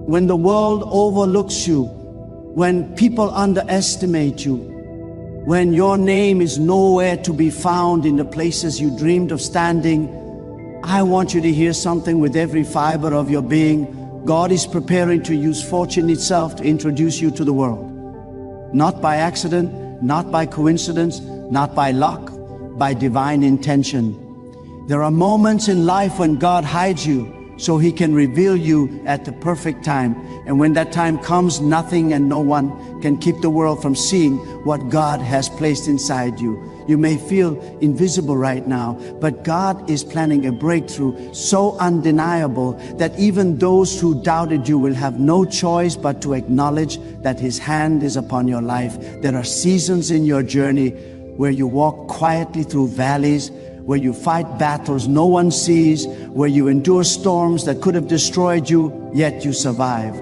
when the world overlooks you, when people underestimate you, when your name is nowhere to be found in the places you dreamed of standing, I want you to hear something with every fiber of your being. God is preparing to use fortune itself to introduce you to the world. Not by accident, not by coincidence, not by luck, by divine intention. There are moments in life when God hides you so He can reveal you at the perfect time. And when that time comes, nothing and no one can keep the world from seeing what God has placed inside you. You may feel invisible right now, but God is planning a breakthrough so undeniable that even those who doubted you will have no choice but to acknowledge that His hand is upon your life. There are seasons in your journey where you walk quietly through valleys, where you fight battles no one sees, where you endure storms that could have destroyed you, yet you survive.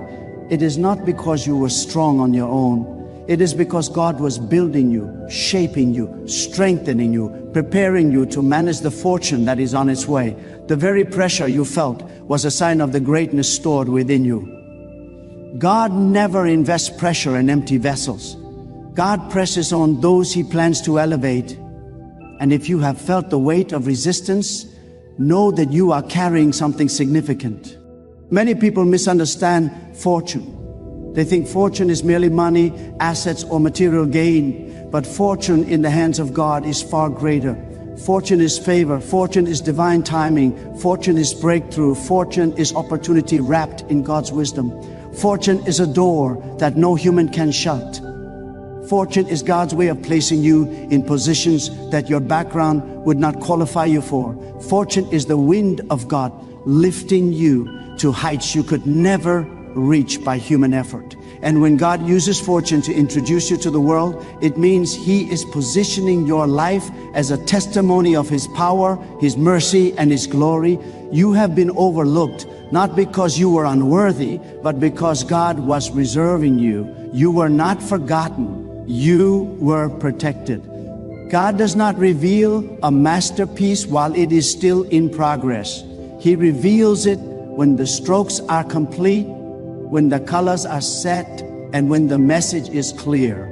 It is not because you were strong on your own. It is because God was building you, shaping you, strengthening you, preparing you to manage the fortune that is on its way. The very pressure you felt was a sign of the greatness stored within you. God never invests pressure in empty vessels. God presses on those He plans to elevate. And if you have felt the weight of resistance, know that you are carrying something significant. Many people misunderstand fortune. They think fortune is merely money, assets, or material gain. But fortune in the hands of God is far greater. Fortune is favor. Fortune is divine timing. Fortune is breakthrough. Fortune is opportunity wrapped in God's wisdom. Fortune is a door that no human can shut. Fortune is God's way of placing you in positions that your background would not qualify you for. Fortune is the wind of God lifting you to heights you could never reach by human effort. And when God uses fortune to introduce you to the world, it means He is positioning your life as a testimony of His power, His mercy, and His glory. You have been overlooked, not because you were unworthy, but because God was reserving you. You were not forgotten. You were protected. God does not reveal a masterpiece while it is still in progress. He reveals it when the strokes are complete, when the colors are set, and when the message is clear.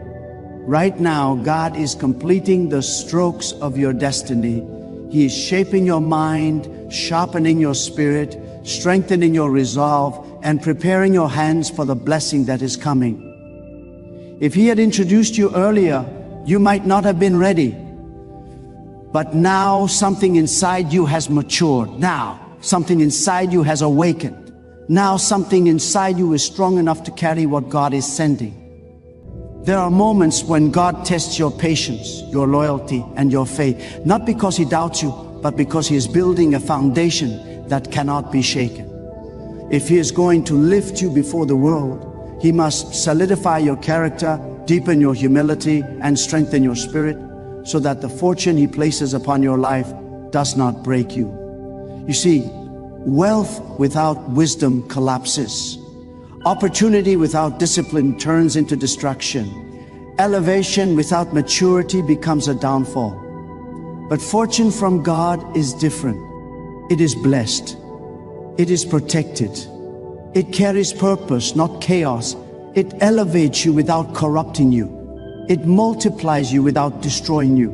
Right now, God is completing the strokes of your destiny. He is shaping your mind, sharpening your spirit, strengthening your resolve, and preparing your hands for the blessing that is coming. If He had introduced you earlier, you might not have been ready. But now something inside you has matured. Now something inside you has awakened. Now something inside you is strong enough to carry what God is sending. There are moments when God tests your patience, your loyalty, and your faith, not because He doubts you, but because He is building a foundation that cannot be shaken. If He is going to lift you before the world, He must solidify your character, deepen your humility, and strengthen your spirit, so that the fortune He places upon your life does not break you. You see, wealth without wisdom collapses. Opportunity without discipline turns into destruction. Elevation without maturity becomes a downfall. But fortune from God is different. It is blessed. It is protected. It carries purpose, not chaos. It elevates you without corrupting you. It multiplies you without destroying you.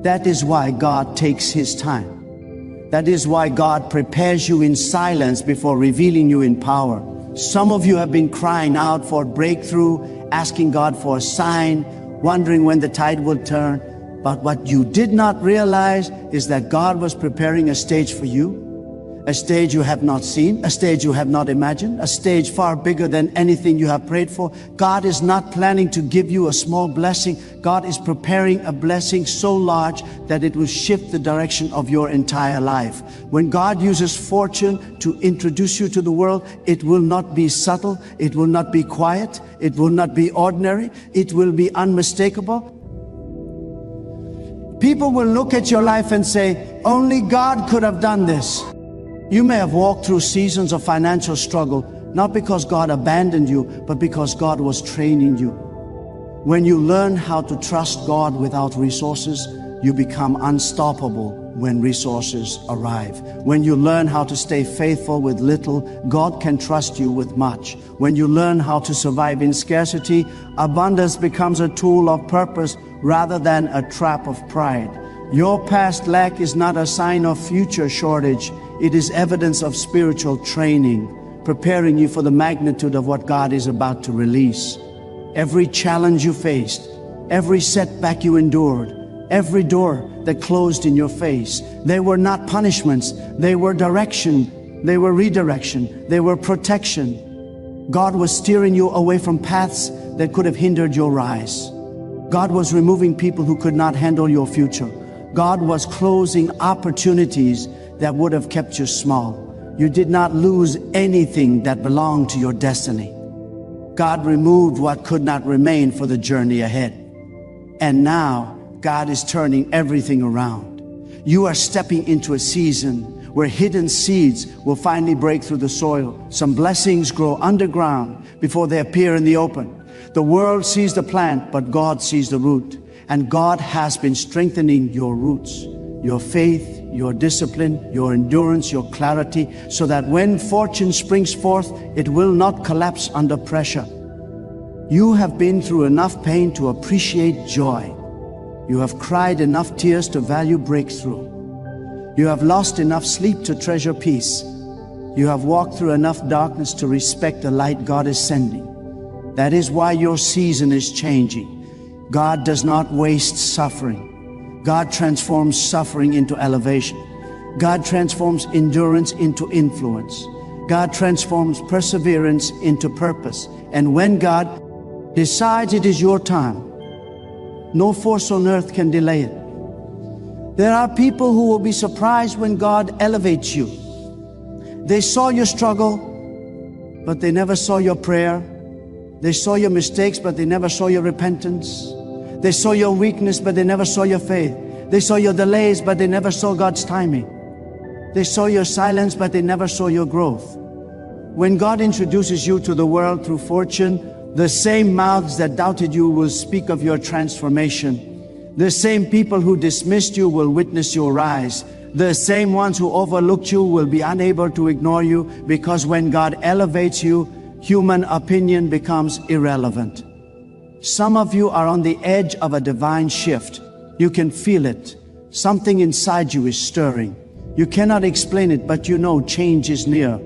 That is why God takes His time. That is why God prepares you in silence before revealing you in power. Some of you have been crying out for a breakthrough, asking God for a sign, wondering when the tide will turn. But what you did not realize is that God was preparing a stage for you. A stage you have not seen, a stage you have not imagined, a stage far bigger than anything you have prayed for. God is not planning to give you a small blessing. God is preparing a blessing so large that it will shift the direction of your entire life. When God uses fortune to introduce you to the world, it will not be subtle, it will not be quiet, it will not be ordinary, it will be unmistakable. People will look at your life and say, only God could have done this. You may have walked through seasons of financial struggle, not because God abandoned you, but because God was training you. When you learn how to trust God without resources, you become unstoppable. when resources arrive. When you learn how to stay faithful with little, God can trust you with much. When you learn how to survive in scarcity, abundance becomes a tool of purpose rather than a trap of pride. Your past lack is not a sign of future shortage. It is evidence of spiritual training, preparing you for the magnitude of what God is about to release. Every challenge you faced, every setback you endured, every door that closed in your face, they were not punishments, they were direction, they were redirection, they were protection. God was steering you away from paths that could have hindered your rise. God was removing people who could not handle your future. God was closing opportunities that would have kept you small. You did not lose anything that belonged to your destiny. God removed what could not remain for the journey ahead. And now, God is turning everything around. You are stepping into a season where hidden seeds will finally break through the soil. Some blessings grow underground before they appear in the open. The world sees the plant, but God sees the root. And God has been strengthening your roots, your faith, your discipline, your endurance, your clarity, so that when fortune springs forth, it will not collapse under pressure. You have been through enough pain to appreciate joy. You have cried enough tears to value breakthrough. You have lost enough sleep to treasure peace. You have walked through enough darkness to respect the light God is sending. That is why your season is changing. God does not waste suffering. God transforms suffering into elevation. God transforms endurance into influence. God transforms perseverance into purpose. And when God decides it is your time, no force on earth can delay it. There are people who will be surprised when God elevates you. They saw your struggle, but they never saw your prayer. They saw your mistakes, but they never saw your repentance. They saw your weakness, but they never saw your faith. They saw your delays, but they never saw God's timing. They saw your silence, but they never saw your growth. When God introduces you to the world through fortune, the same mouths that doubted you will speak of your transformation. The same people who dismissed you will witness your rise. The same ones who overlooked you will be unable to ignore you, because when God elevates you, human opinion becomes irrelevant. Some of you are on the edge of a divine shift. You can feel it. Something inside you is stirring. You cannot explain it, but you know change is near.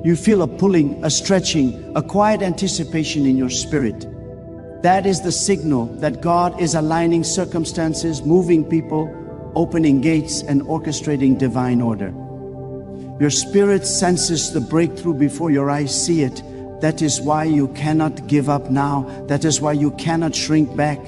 You feel a pulling, a stretching, a quiet anticipation in your spirit. That is the signal that God is aligning circumstances, moving people, opening gates, and orchestrating divine order. Your spirit senses the breakthrough before your eyes see it. That is why you cannot give up now. That is why you cannot shrink back.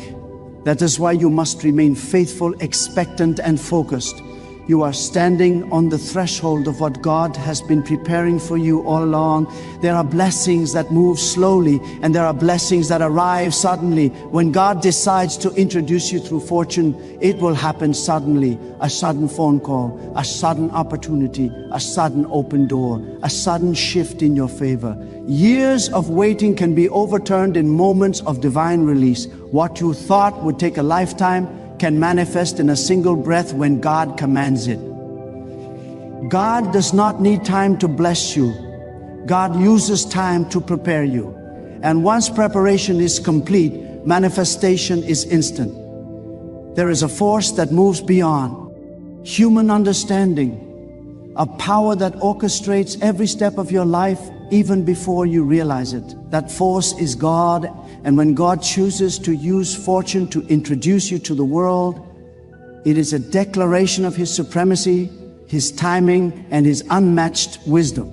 That is why you must remain faithful, expectant, and focused. You are standing on the threshold of what God has been preparing for you all along. There are blessings that move slowly, and there are blessings that arrive suddenly. When God decides to introduce you through fortune, it will happen suddenly. A sudden phone call, a sudden opportunity, a sudden open door, a sudden shift in your favor. Years of waiting can be overturned in moments of divine release. What you thought would take a lifetime can manifest in a single breath when God commands it. God does not need time to bless you. God uses time to prepare you. And once preparation is complete, manifestation is instant. There is a force that moves beyond human understanding, a power that orchestrates every step of your life even before you realize it. That force is God. And when God chooses to use fortune to introduce you to the world, it is a declaration of His supremacy, His timing, and His unmatched wisdom.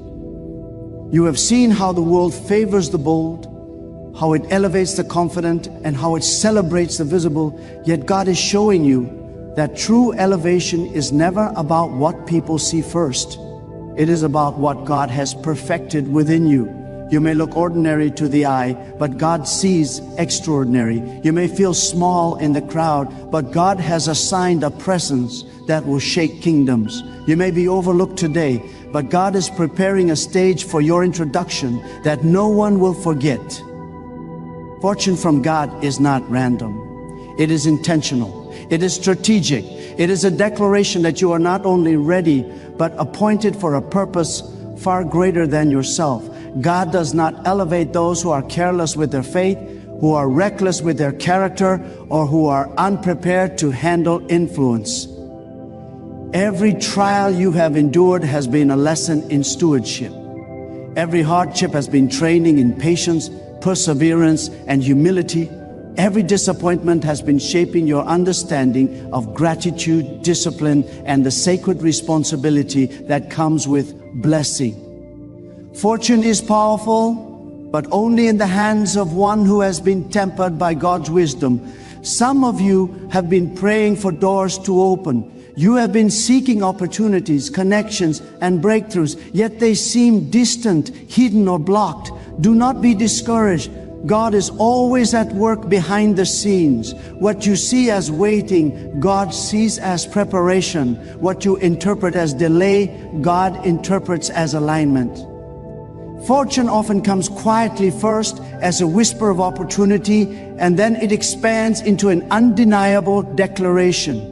You have seen how the world favors the bold, how it elevates the confident, and how it celebrates the visible. Yet God is showing you that true elevation is never about what people see first. It is about what God has perfected within you. You may look ordinary to the eye, but God sees extraordinary. You may feel small in the crowd, but God has assigned a presence that will shake kingdoms. You may be overlooked today, but God is preparing a stage for your introduction that no one will forget. Fortune from God is not random. It is intentional. It is strategic. It is a declaration that you are not only ready, but appointed for a purpose far greater than yourself. God does not elevate those who are careless with their faith, who are reckless with their character, or who are unprepared to handle influence. Every trial you have endured has been a lesson in stewardship. Every hardship has been training in patience, perseverance, and humility. Every disappointment has been shaping your understanding of gratitude, discipline, and the sacred responsibility that comes with blessing. Fortune is powerful, but only in the hands of one who has been tempered by God's wisdom. Some of you have been praying for doors to open. You have been seeking opportunities, connections, and breakthroughs, yet they seem distant, hidden, or blocked. Do not be discouraged. God is always at work behind the scenes. What you see as waiting, God sees as preparation. What you interpret as delay, God interprets as alignment. Fortune often comes quietly first as a whisper of opportunity, and then it expands into an undeniable declaration.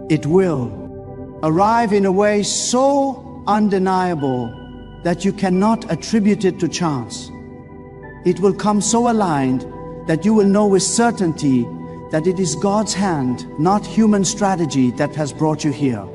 It will arrive in a way so undeniable that you cannot attribute it to chance. It will come so aligned that you will know with certainty that it is God's hand, not human strategy, that has brought you here.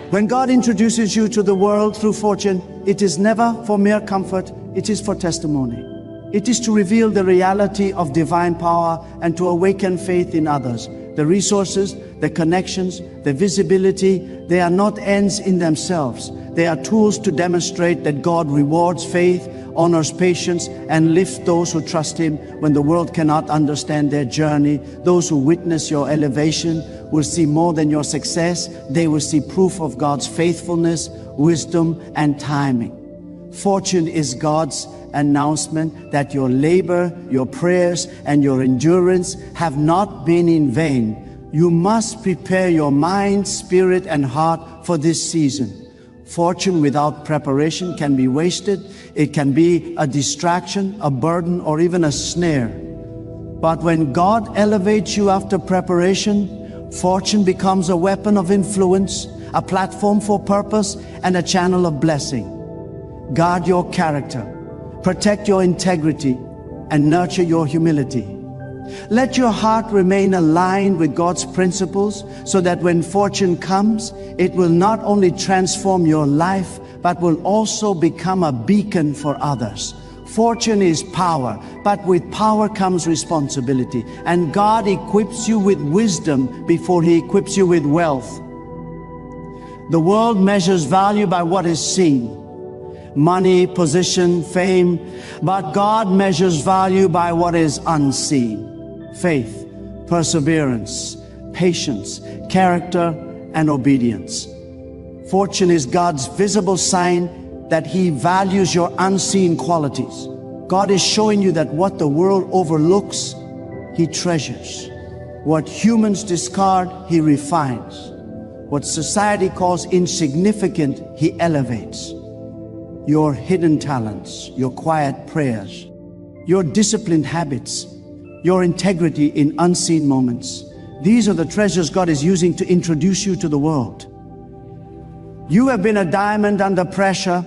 When God introduces you to the world through fortune, it is never for mere comfort, it is for testimony. It is to reveal the reality of divine power and to awaken faith in others. The resources, the connections, the visibility, they are not ends in themselves. They are tools to demonstrate that God rewards faith, honors patience, and lifts those who trust Him when the world cannot understand their journey. Those who witness your elevation will see more than your success. They will see proof of God's faithfulness, wisdom, and timing. Fortune is God's announcement that your labor, your prayers, and your endurance have not been in vain. You must prepare your mind, spirit, and heart for this season. Fortune without preparation can be wasted. It can be a distraction, a burden, or even a snare. But when God elevates you after preparation, fortune becomes a weapon of influence, a platform for purpose, and a channel of blessing. Guard your character, protect your integrity, and nurture your humility. Let your heart remain aligned with God's principles so that when fortune comes, it will not only transform your life, but will also become a beacon for others. Fortune is power, but with power comes responsibility. And God equips you with wisdom before He equips you with wealth. The world measures value by what is seen. Money, position, fame, but God measures value by what is unseen. Faith, perseverance, patience, character, and obedience. Fortune is God's visible sign that He values your unseen qualities. God is showing you that what the world overlooks, He treasures. What humans discard, He refines. What society calls insignificant, He elevates. Your hidden talents, your quiet prayers, your disciplined habits, your integrity in unseen moments. These are the treasures God is using to introduce you to the world. You have been a diamond under pressure,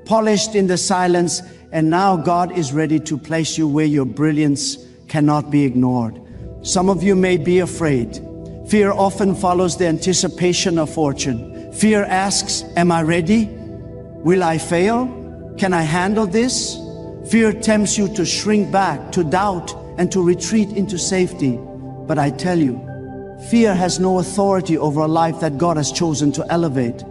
polished in the silence, and now God is ready to place you where your brilliance cannot be ignored. Some of you may be afraid. Fear often follows the anticipation of fortune. Fear asks, am I ready? Will I fail? Can I handle this? Fear tempts you to shrink back, to doubt, and to retreat into safety. But I tell you, fear has no authority over a life that God has chosen to elevate.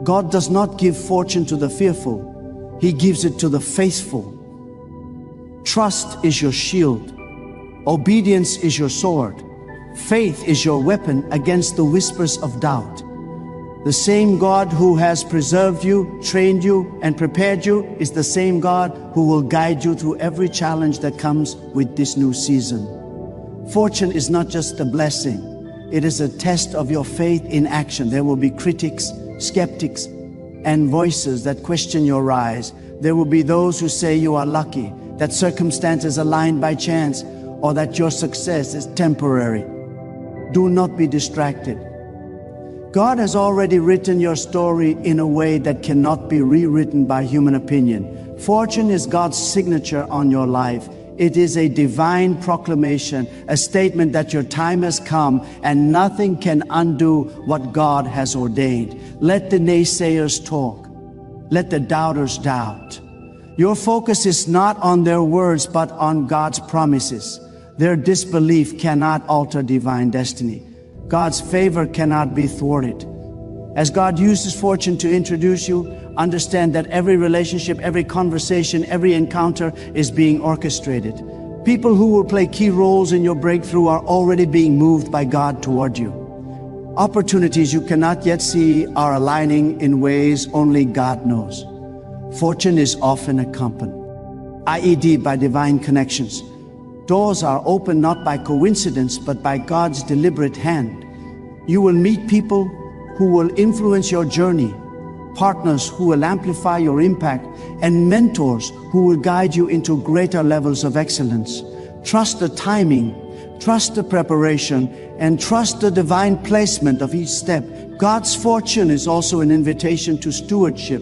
God does not give fortune to the fearful. He gives it to the faithful. Trust is your shield. Obedience is your sword. Faith is your weapon against the whispers of doubt. The same God who has preserved you, trained you, and prepared you is the same God who will guide you through every challenge that comes with this new season. Fortune is not just a blessing. It is a test of your faith in action. There will be critics, skeptics, and voices that question your rise. There will be those who say you are lucky, that circumstances aligned by chance, or that your success is temporary. Do not be distracted. God has already written your story in a way that cannot be rewritten by human opinion. Fortune is God's signature on your life. It is a divine proclamation, a statement that your time has come and nothing can undo what God has ordained. Let the naysayers talk. Let the doubters doubt. Your focus is not on their words, but on God's promises. Their disbelief cannot alter divine destiny. God's favor cannot be thwarted. As God uses fortune to introduce you, understand that every relationship, every conversation, every encounter is being orchestrated. People who will play key roles in your breakthrough are already being moved by God toward you. Opportunities you cannot yet see are aligning in ways only God knows. Fortune is often accompanied, IED, by divine connections. Doors are opened not by coincidence, but by God's deliberate hand. You will meet people who will influence your journey, partners who will amplify your impact, and mentors who will guide you into greater levels of excellence. Trust the timing, trust the preparation, and trust the divine placement of each step. God's fortune is also an invitation to stewardship.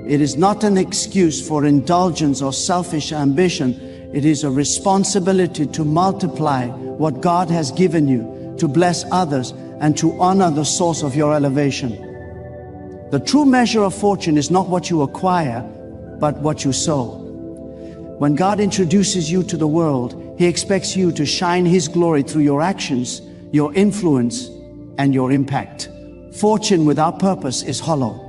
It is not an excuse for indulgence or selfish ambition. It is a responsibility to multiply what God has given you, to bless others, and to honor the source of your elevation. The true measure of fortune is not what you acquire, but what you sow. When God introduces you to the world, He expects you to shine His glory through your actions, your influence, and your impact. Fortune without purpose is hollow.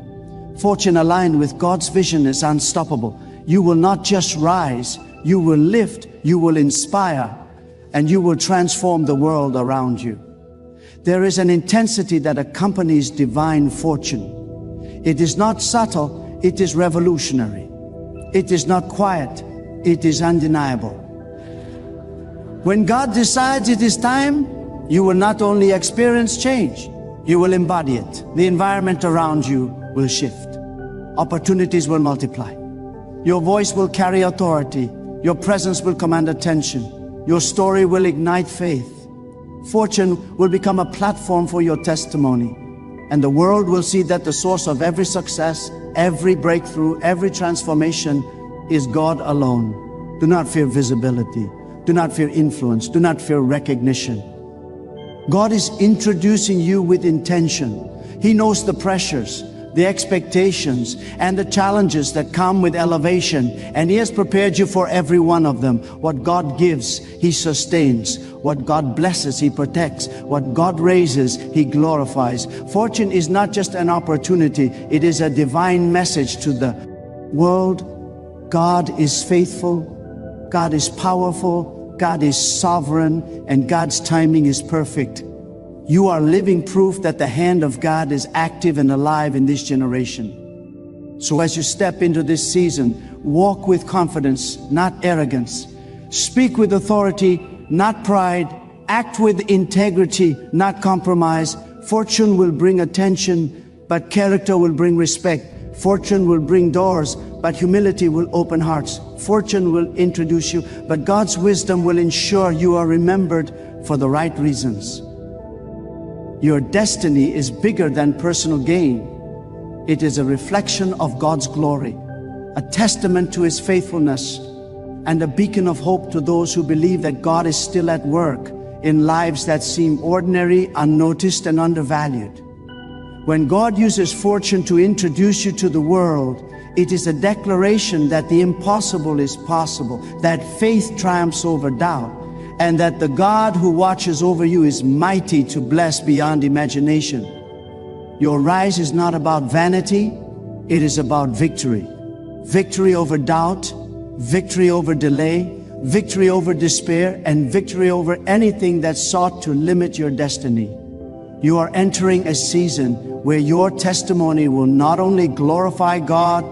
Fortune aligned with God's vision is unstoppable. You will not just rise, you will lift, you will inspire, and you will transform the world around you. There is an intensity that accompanies divine fortune. It is not subtle, it is revolutionary. It is not quiet, it is undeniable. When God decides it is time, you will not only experience change, you will embody it. The environment around you will shift. Opportunities will multiply. Your voice will carry authority. Your presence will command attention. Your story will ignite faith. Fortune will become a platform for your testimony. And the world will see that the source of every success, every breakthrough, every transformation is God alone. Do not fear visibility. Do not fear influence. Do not fear recognition. God is introducing you with intention. He knows the pressures, the expectations, and the challenges that come with elevation, and He has prepared you for every one of them. What God gives, He sustains. What God blesses, He protects. What God raises, He glorifies. Fortune is not just an opportunity, it is a divine message to the world. God is faithful, God is powerful, God is sovereign, and God's timing is perfect. You are living proof that the hand of God is active and alive in this generation. So as you step into this season, walk with confidence, not arrogance. Speak with authority, not pride. Act with integrity, not compromise. Fortune will bring attention, but character will bring respect. Fortune will bring doors, but humility will open hearts. Fortune will introduce you, but God's wisdom will ensure you are remembered for the right reasons. Your destiny is bigger than personal gain. It is a reflection of God's glory, a testament to His faithfulness, and a beacon of hope to those who believe that God is still at work in lives that seem ordinary, unnoticed, and undervalued. When God uses fortune to introduce you to the world, it is a declaration that the impossible is possible, that faith triumphs over doubt, and that the God who watches over you is mighty to bless beyond imagination. Your rise is not about vanity, it is about victory. Victory over doubt, victory over delay, victory over despair, and victory over anything that sought to limit your destiny. You are entering a season where your testimony will not only glorify God,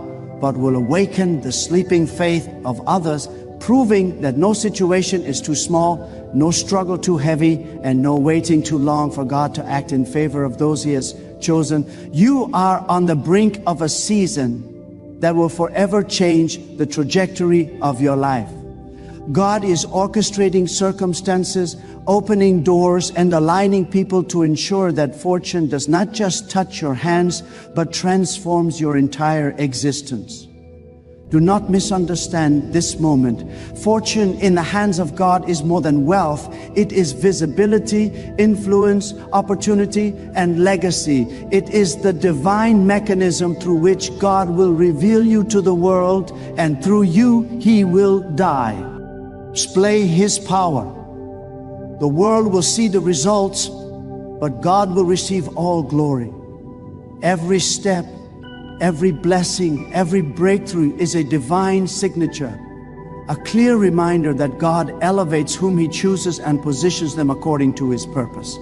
but will awaken the sleeping faith of others, proving that no situation is too small, no struggle too heavy, and no waiting too long for God to act in favor of those He has chosen. You are on the brink of a season that will forever change the trajectory of your life. God is orchestrating circumstances, opening doors, and aligning people to ensure that fortune does not just touch your hands, but transforms your entire existence. Do not misunderstand this moment. Fortune in the hands of God is more than wealth. It is visibility, influence, opportunity, and legacy. It is the divine mechanism through which God will reveal you to the world, and through you, He will die. Display His power. The world will see the results, but God will receive all glory. Every step, every blessing, every breakthrough is a divine signature, a clear reminder that God elevates whom He chooses and positions them according to His purpose.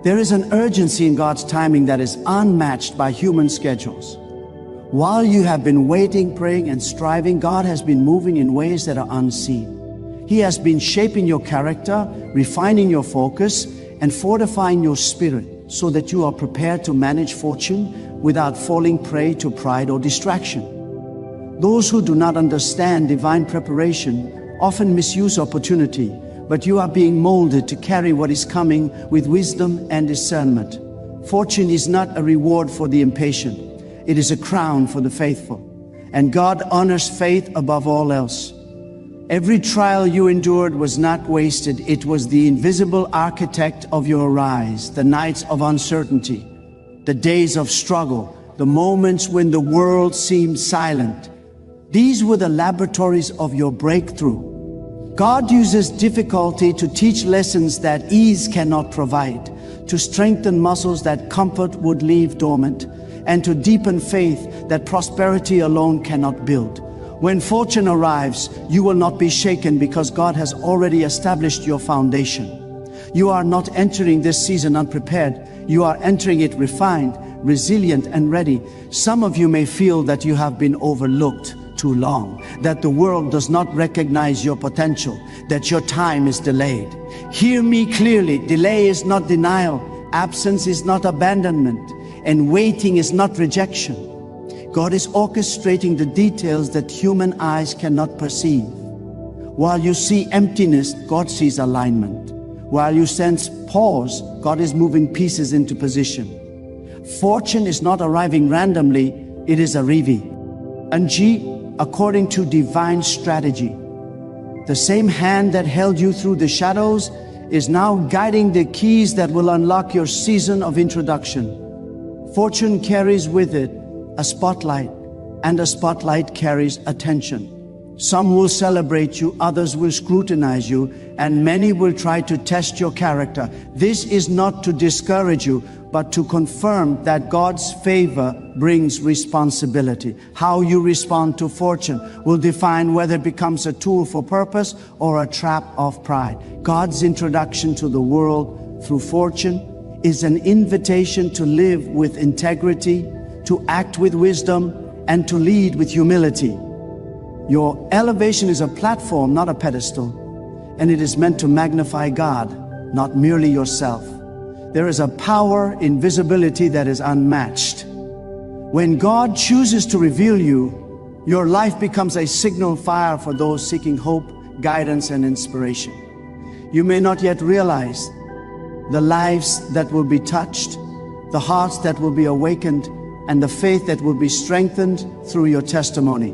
There is an urgency in God's timing that is unmatched by human schedules. While you have been waiting, praying, and striving, God has been moving in ways that are unseen. He has been shaping your character, refining your focus, and fortifying your spirit so that you are prepared to manage fortune without falling prey to pride or distraction. Those who do not understand divine preparation often misuse opportunity, but you are being molded to carry what is coming with wisdom and discernment. Fortune is not a reward for the impatient. It is a crown for the faithful. And God honors faith above all else. Every trial you endured was not wasted. It was the invisible architect of your rise, the nights of uncertainty, the days of struggle, the moments when the world seemed silent. These were the laboratories of your breakthrough. God uses difficulty to teach lessons that ease cannot provide, to strengthen muscles that comfort would leave dormant, and to deepen faith that prosperity alone cannot build. When fortune arrives, you will not be shaken because God has already established your foundation. You are not entering this season unprepared. You are entering it refined, resilient, and ready. Some of you may feel that you have been overlooked too long, that the world does not recognize your potential, that your time is delayed. Hear me clearly. Delay is not denial. Absence is not abandonment. And waiting is not rejection. God is orchestrating the details that human eyes cannot perceive. While you see emptiness, God sees alignment. While you sense pause, God is moving pieces into position. Fortune is not arriving randomly, it is arriving according to divine strategy. The same hand that held you through the shadows is now guiding the keys that will unlock your season of introduction. Fortune carries with it a spotlight, and a spotlight carries attention. Some will celebrate you, others will scrutinize you, and many will try to test your character. This is not to discourage you, but to confirm that God's favor brings responsibility. How you respond to fortune will define whether it becomes a tool for purpose or a trap of pride. God's introduction to the world through fortune is an invitation to live with integrity, to act with wisdom, and to lead with humility. Your elevation is a platform, not a pedestal, and it is meant to magnify God, not merely yourself. There is a power in visibility that is unmatched. When God chooses to reveal you, your life becomes a signal fire for those seeking hope, guidance, and inspiration. You may not yet realize the lives that will be touched, the hearts that will be awakened, and the faith that will be strengthened through your testimony.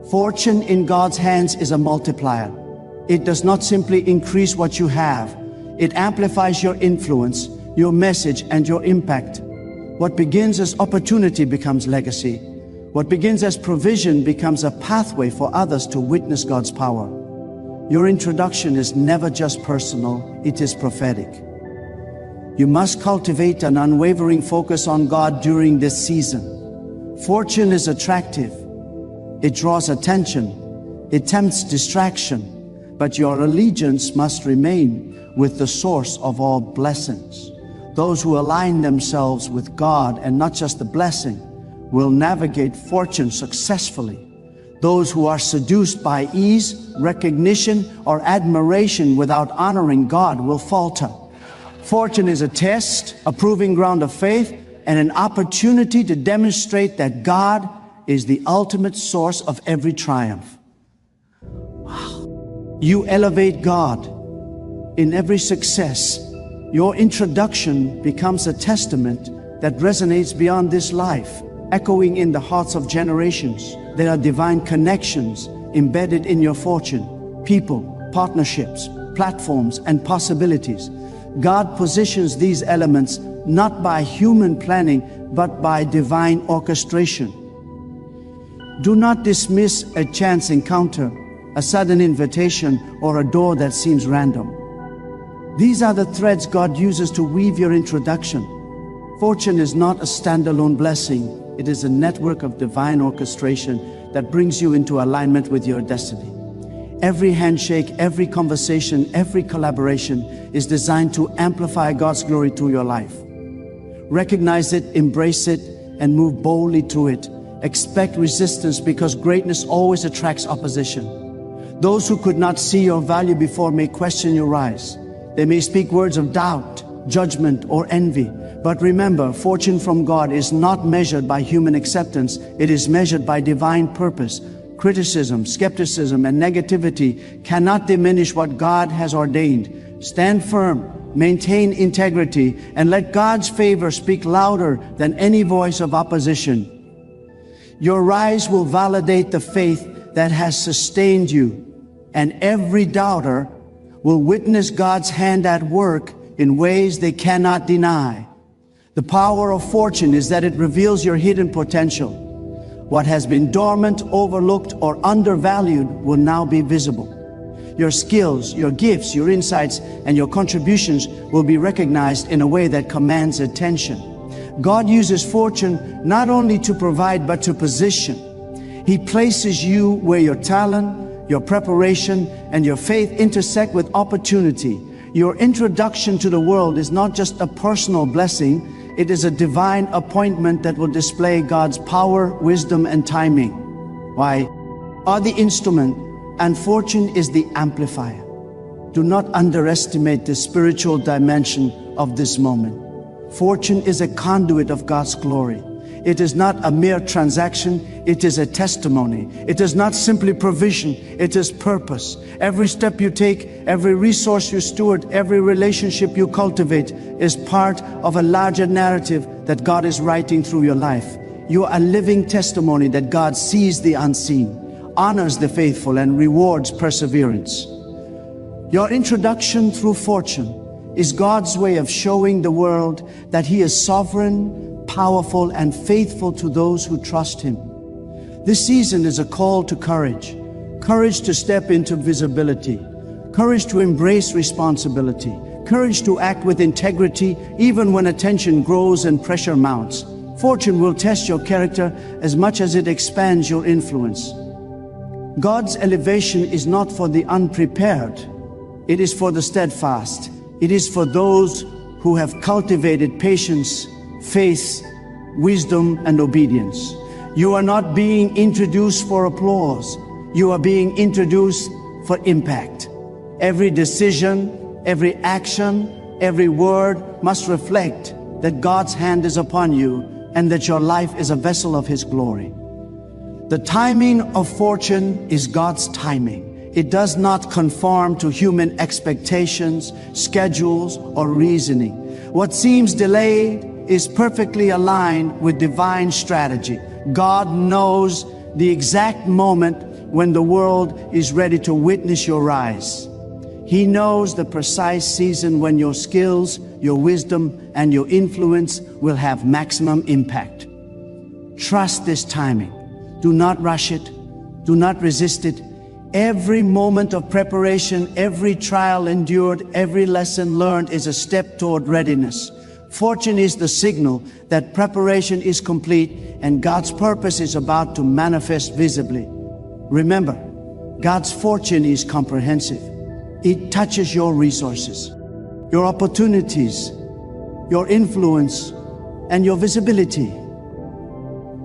Fortune in God's hands is a multiplier. It does not simply increase what you have. It amplifies your influence, your message, and your impact. What begins as opportunity becomes legacy. What begins as provision becomes a pathway for others to witness God's power. Your introduction is never just personal, it is prophetic. You must cultivate an unwavering focus on God during this season. Fortune is attractive. It draws attention. It tempts distraction. But your allegiance must remain with the source of all blessings. Those who align themselves with God and not just the blessing will navigate fortune successfully. Those who are seduced by ease, recognition, or admiration without honoring God will falter. Fortune is a test, a proving ground of faith, and an opportunity to demonstrate that God is the ultimate source of every triumph. Wow. You elevate God. In every success, your introduction becomes a testament that resonates beyond this life, echoing in the hearts of generations. There are divine connections embedded in your fortune, people, partnerships, platforms, and possibilities. God positions these elements not by human planning, but by divine orchestration. Do not dismiss a chance encounter, a sudden invitation, or a door that seems random. These are the threads God uses to weave your introduction. Fortune is not a standalone blessing. It is a network of divine orchestration that brings you into alignment with your destiny. Every handshake, every conversation, every collaboration is designed to amplify God's glory through your life. Recognize it, embrace it, and move boldly through it. Expect resistance, because greatness always attracts opposition. Those who could not see your value before may question your rise. They may speak words of doubt, judgment, or envy. But remember, fortune from God is not measured by human acceptance. It is measured by divine purpose. Criticism, skepticism, and negativity cannot diminish what God has ordained. Stand firm, maintain integrity, and let God's favor speak louder than any voice of opposition. Your rise will validate the faith that has sustained you, and every doubter will witness God's hand at work in ways they cannot deny. The power of fortune is that it reveals your hidden potential. What has been dormant, overlooked, or undervalued will now be visible. Your skills, your gifts, your insights, and your contributions will be recognized in a way that commands attention. God uses fortune not only to provide, but to position. He places you where your talent, your preparation, and your faith intersect with opportunity. Your introduction to the world is not just a personal blessing, it is a divine appointment that will display God's power, wisdom, and timing. Why? Are the instrument, and fortune is the amplifier. Do not underestimate the spiritual dimension of this moment. Fortune is a conduit of God's glory. It is not a mere transaction, it is a testimony. It is not simply provision, it is purpose. Every step you take, every resource you steward, every relationship you cultivate is part of a larger narrative that God is writing through your life. You are a living testimony that God sees the unseen, honors the faithful, and rewards perseverance. Your introduction through fortune is God's way of showing the world that He is sovereign, powerful, and faithful to those who trust Him. This season is a call to courage. Courage to step into visibility. Courage to embrace responsibility. Courage to act with integrity even when attention grows and pressure mounts. Fortune will test your character as much as it expands your influence. God's elevation is not for the unprepared. It is for the steadfast. It is for those who have cultivated patience, faith, wisdom, and obedience. You are not being introduced for applause. You are being introduced for impact. Every decision, every action, every word must reflect that God's hand is upon you and that your life is a vessel of His glory. The timing of fortune is God's timing. It does not conform to human expectations, schedules, or reasoning. What seems delayed is perfectly aligned with divine strategy. God knows the exact moment when the world is ready to witness your rise. He knows the precise season when your skills, your wisdom, and your influence will have maximum impact. Trust this timing. Do not rush it. Do not resist it. Every moment of preparation, every trial endured, every lesson learned is a step toward readiness. Fortune is the signal that preparation is complete and God's purpose is about to manifest visibly. Remember, God's fortune is comprehensive. It touches your resources, your opportunities, your influence, and your visibility.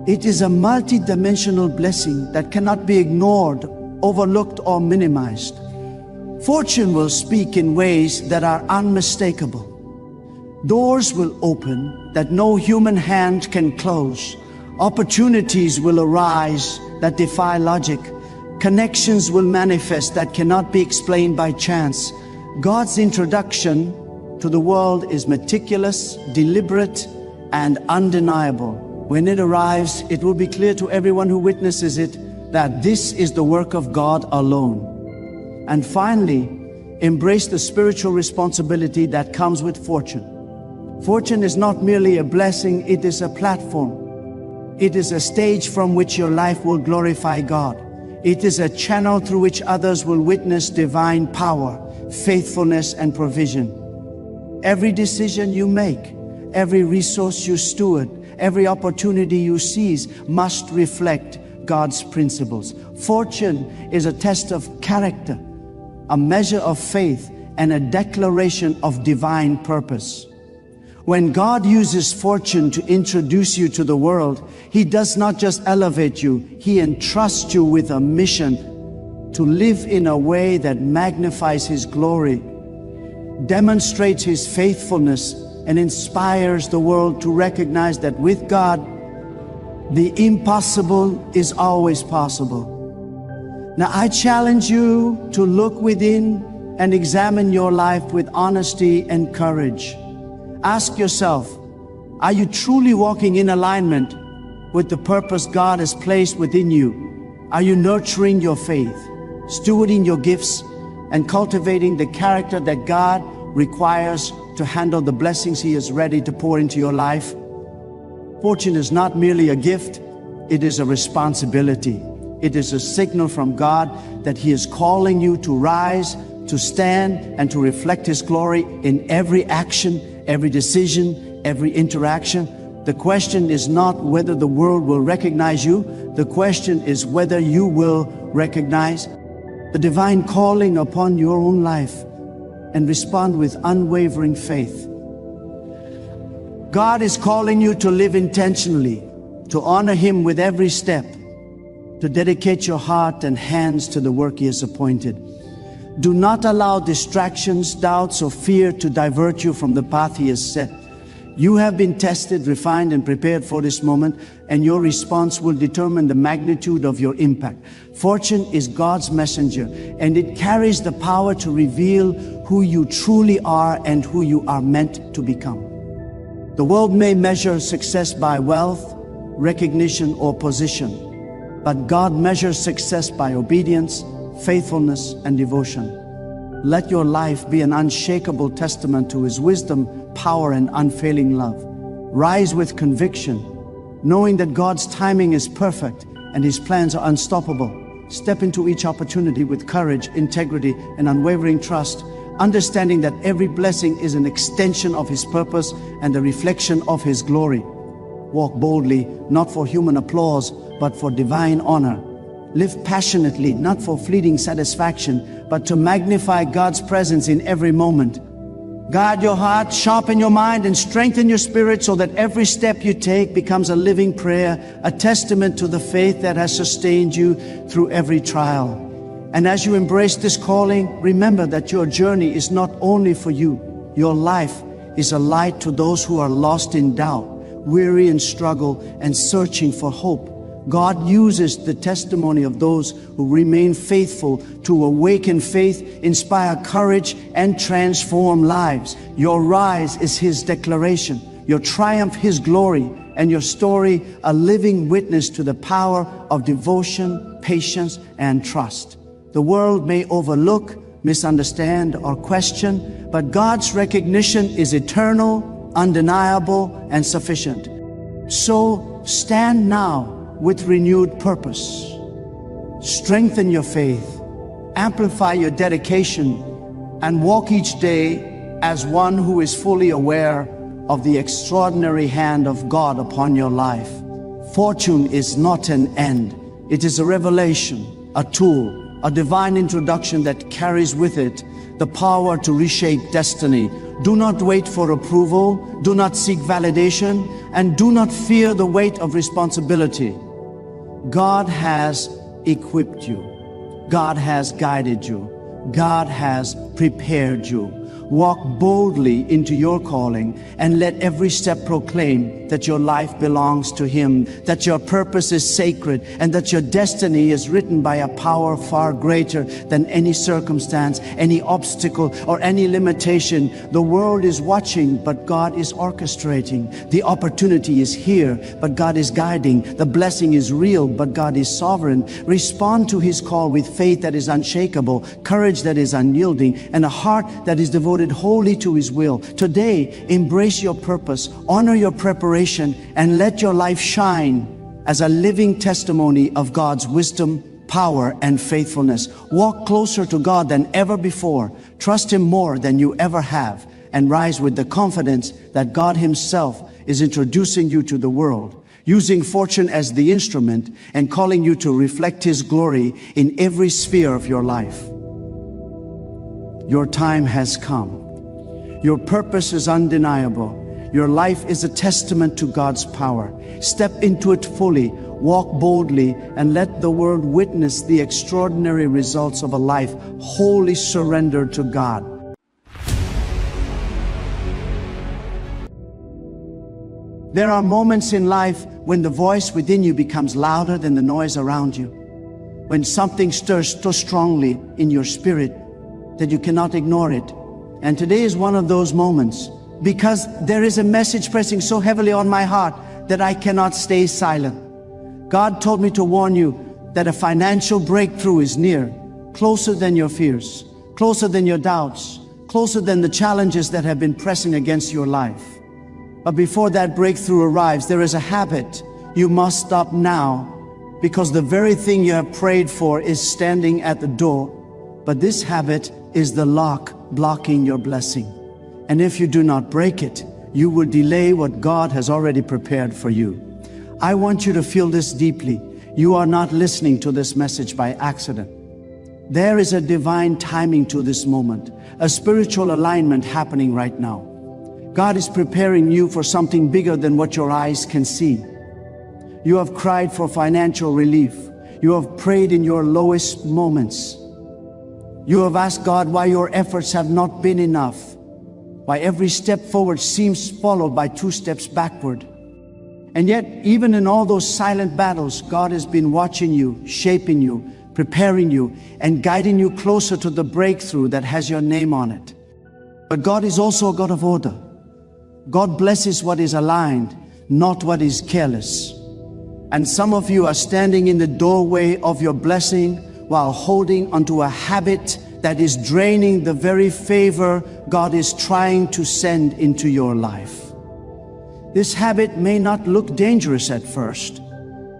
It is a multidimensional blessing that cannot be ignored, overlooked, or minimized. Fortune will speak in ways that are unmistakable. Doors will open that no human hand can close. Opportunities will arise that defy logic. Connections will manifest that cannot be explained by chance. God's introduction to the world is meticulous, deliberate, and undeniable. When it arrives, it will be clear to everyone who witnesses it that this is the work of God alone. And finally, embrace the spiritual responsibility that comes with fortune. Fortune is not merely a blessing, it is a platform. It is a stage from which your life will glorify God. It is a channel through which others will witness divine power, faithfulness, and provision. Every decision you make, every resource you steward, every opportunity you seize must reflect God's principles. Fortune is a test of character, a measure of faith, and a declaration of divine purpose. When God uses fortune to introduce you to the world, He does not just elevate you, He entrusts you with a mission to live in a way that magnifies His glory, demonstrates His faithfulness, and inspires the world to recognize that with God, the impossible is always possible. Now I challenge you to look within and examine your life with honesty and courage. Ask yourself, are you truly walking in alignment with the purpose God has placed within you? Are you nurturing your faith, stewarding your gifts, and cultivating the character that God requires to handle the blessings He is ready to pour into your life? Fortune is not merely a gift, it is a responsibility. It is a signal from God that He is calling you to rise, to stand, and to reflect His glory in every action, every decision, every interaction. The question is not whether the world will recognize you. The question is whether you will recognize the divine calling upon your own life and respond with unwavering faith. God is calling you to live intentionally, to honor Him with every step, to dedicate your heart and hands to the work He has appointed. Do not allow distractions, doubts, or fear to divert you from the path He has set. You have been tested, refined, and prepared for this moment, and your response will determine the magnitude of your impact. Fortune is God's messenger, and it carries the power to reveal who you truly are and who you are meant to become. The world may measure success by wealth, recognition, or position, but God measures success by obedience, faithfulness, and devotion. Let your life be an unshakable testament to His wisdom, power, and unfailing love. Rise with conviction, knowing that God's timing is perfect and His plans are unstoppable. Step into each opportunity with courage, integrity, and unwavering trust, understanding that every blessing is an extension of His purpose and a reflection of His glory. Walk boldly, not for human applause, but for divine honor. Live passionately, not for fleeting satisfaction, but to magnify God's presence in every moment. Guard your heart, sharpen your mind, and strengthen your spirit so that every step you take becomes a living prayer, a testament to the faith that has sustained you through every trial. And as you embrace this calling, remember that your journey is not only for you. Your life is a light to those who are lost in doubt, weary in struggle, and searching for hope. God uses the testimony of those who remain faithful to awaken faith, inspire courage, and transform lives. Your rise is His declaration, your triumph His glory, and your story a living witness to the power of devotion, patience, and trust. The world may overlook, misunderstand, or question, but God's recognition is eternal, undeniable, and sufficient. So stand now with renewed purpose. Strengthen your faith, amplify your dedication, and walk each day as one who is fully aware of the extraordinary hand of God upon your life. Fortune is not an end. It is a revelation, a tool, a divine introduction that carries with it the power to reshape destiny. Do not wait for approval, do not seek validation, and do not fear the weight of responsibility. God has equipped you. God has guided you. God has prepared you. Walk boldly into your calling and let every step proclaim that your life belongs to Him, that your purpose is sacred, and that your destiny is written by a power far greater than any circumstance, any obstacle, or any limitation. The world is watching, but God is orchestrating. The opportunity is here, but God is guiding. The blessing is real, but God is sovereign. Respond to His call with faith that is unshakable, courage that is unyielding, and a heart that is devoted wholly to His will. Today, embrace your purpose, honor your preparation, and let your life shine as a living testimony of God's wisdom, power, and faithfulness. Walk closer to God than ever before. Trust Him more than you ever have, and rise with the confidence that God Himself is introducing you to the world, using fortune as the instrument and calling you to reflect His glory in every sphere of your life. Your time has come. Your purpose is undeniable. Your life is a testament to God's power. Step into it fully, walk boldly, and let the world witness the extraordinary results of a life wholly surrendered to God. There are moments in life when the voice within you becomes louder than the noise around you, when something stirs so strongly in your spirit that you cannot ignore it. And today is one of those moments, because there is a message pressing so heavily on my heart that I cannot stay silent. God told me to warn you that a financial breakthrough is near, closer than your fears, closer than your doubts, closer than the challenges that have been pressing against your life. But before that breakthrough arrives, there is a habit you must stop now, because the very thing you have prayed for is standing at the door. But this habit is the lock blocking your blessing. And if you do not break it, you will delay what God has already prepared for you. I want you to feel this deeply. You are not listening to this message by accident. There is a divine timing to this moment, a spiritual alignment happening right now. God is preparing you for something bigger than what your eyes can see. You have cried for financial relief. You have prayed in your lowest moments. You have asked God why your efforts have not been enough, why every step forward seems followed by 2 steps backward. And yet, even in all those silent battles, God has been watching you, shaping you, preparing you, and guiding you closer to the breakthrough that has your name on it. But God is also a God of order. God blesses what is aligned, not what is careless. And some of you are standing in the doorway of your blessing while holding onto a habit that is draining the very favor God is trying to send into your life. This habit may not look dangerous at first.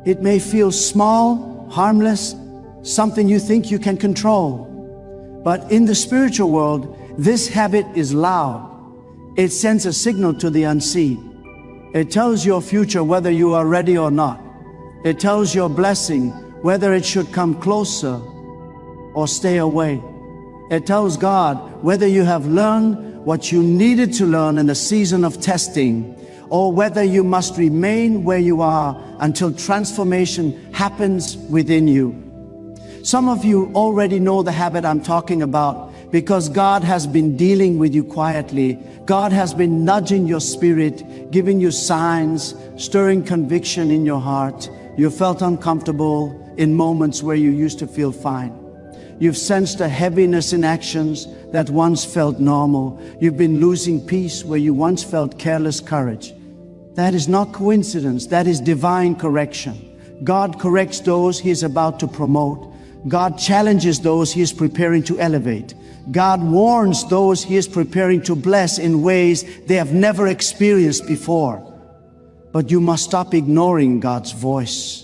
It may feel small, harmless, something you think you can control. But in the spiritual world, this habit is loud. It sends a signal to the unseen. It tells your future whether you are ready or not. It tells your blessing whether it should come closer or stay away. It tells God whether you have learned what you needed to learn in a season of testing, or whether you must remain where you are until transformation happens within you. Some of you already know the habit I'm talking about, because God has been dealing with you quietly. God has been nudging your spirit, giving you signs, stirring conviction in your heart. You felt uncomfortable in moments where you used to feel fine. You've sensed a heaviness in actions that once felt normal. You've been losing peace where you once felt careless courage. That is not coincidence. That is divine correction. God corrects those He is about to promote. God challenges those He is preparing to elevate. God warns those He is preparing to bless in ways they have never experienced before. But you must stop ignoring God's voice.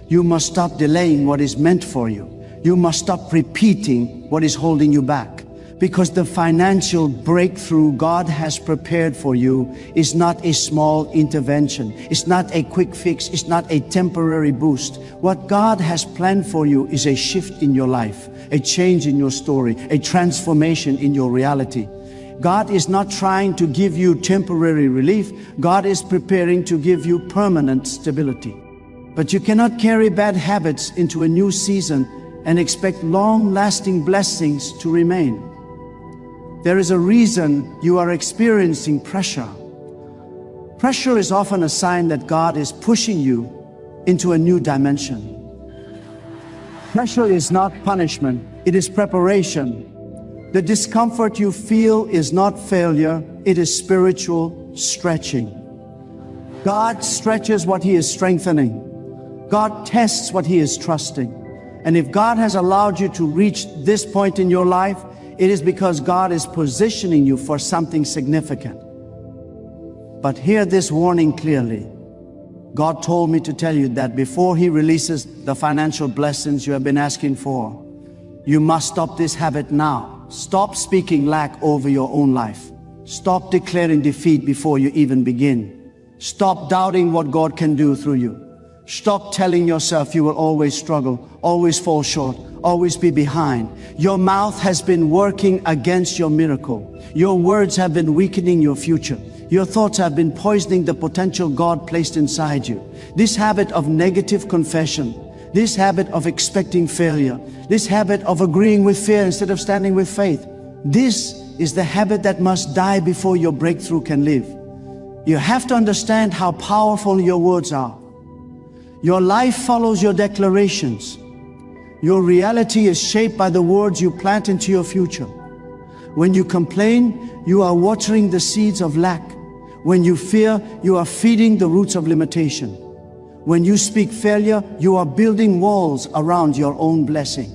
You must stop delaying what is meant for you. You must stop repeating what is holding you back. Because the financial breakthrough God has prepared for you is not a small intervention. It's not a quick fix. It's not a temporary boost. What God has planned for you is a shift in your life, a change in your story, a transformation in your reality. God is not trying to give you temporary relief. God is preparing to give you permanent stability. But you cannot carry bad habits into a new season and expect long-lasting blessings to remain. There is a reason you are experiencing pressure. Pressure is often a sign that God is pushing you into a new dimension. Pressure is not punishment, it is preparation. The discomfort you feel is not failure, it is spiritual stretching. God stretches what He is strengthening. God tests what He is trusting. And if God has allowed you to reach this point in your life, it is because God is positioning you for something significant. But hear this warning clearly. God told me to tell you that before He releases the financial blessings you have been asking for, you must stop this habit now. Stop speaking lack over your own life. Stop declaring defeat before you even begin. Stop doubting what God can do through you. Stop telling yourself you will always struggle, always fall short, always be behind. Your mouth has been working against your miracle. Your words have been weakening your future. Your thoughts have been poisoning the potential God placed inside you. This habit of negative confession, this habit of expecting failure, this habit of agreeing with fear instead of standing with faith, this is the habit that must die before your breakthrough can live. You have to understand how powerful your words are. Your life follows your declarations. Your reality is shaped by the words you plant into your future. When you complain, you are watering the seeds of lack. When you fear, you are feeding the roots of limitation. When you speak failure, you are building walls around your own blessing.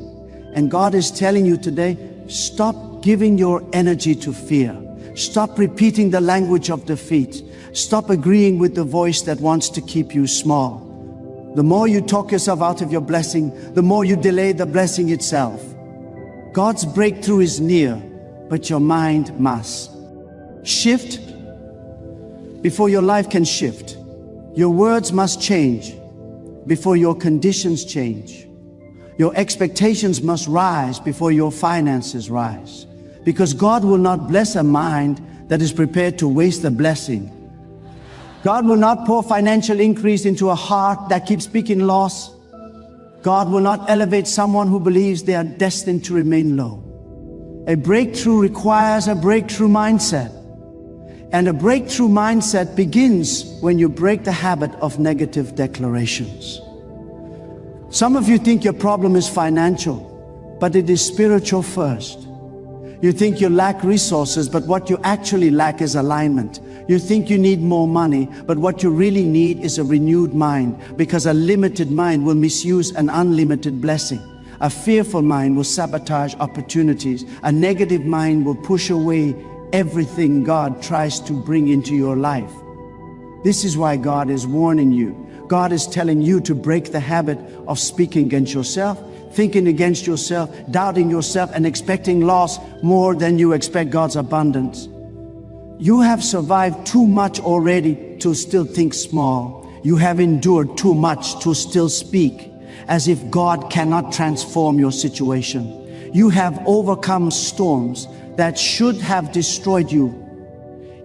And God is telling you today, stop giving your energy to fear. Stop repeating the language of defeat. Stop agreeing with the voice that wants to keep you small. The more you talk yourself out of your blessing, the more you delay the blessing itself. God's breakthrough is near, but your mind must shift before your life can shift. Your words must change before your conditions change. Your expectations must rise before your finances rise. Because God will not bless a mind that is prepared to waste the blessing. God will not pour financial increase into a heart that keeps speaking loss. God will not elevate someone who believes they are destined to remain low. A breakthrough requires a breakthrough mindset. And a breakthrough mindset begins when you break the habit of negative declarations. Some of you think your problem is financial, but it is spiritual first. You think you lack resources, but what you actually lack is alignment. You think you need more money, but what you really need is a renewed mind, because a limited mind will misuse an unlimited blessing. A fearful mind will sabotage opportunities. A negative mind will push away everything God tries to bring into your life. This is why God is warning you. God is telling you to break the habit of speaking against yourself, thinking against yourself, doubting yourself, and expecting loss more than you expect God's abundance. You have survived too much already to still think small. You have endured too much to still speak as if God cannot transform your situation. You have overcome storms that should have destroyed you.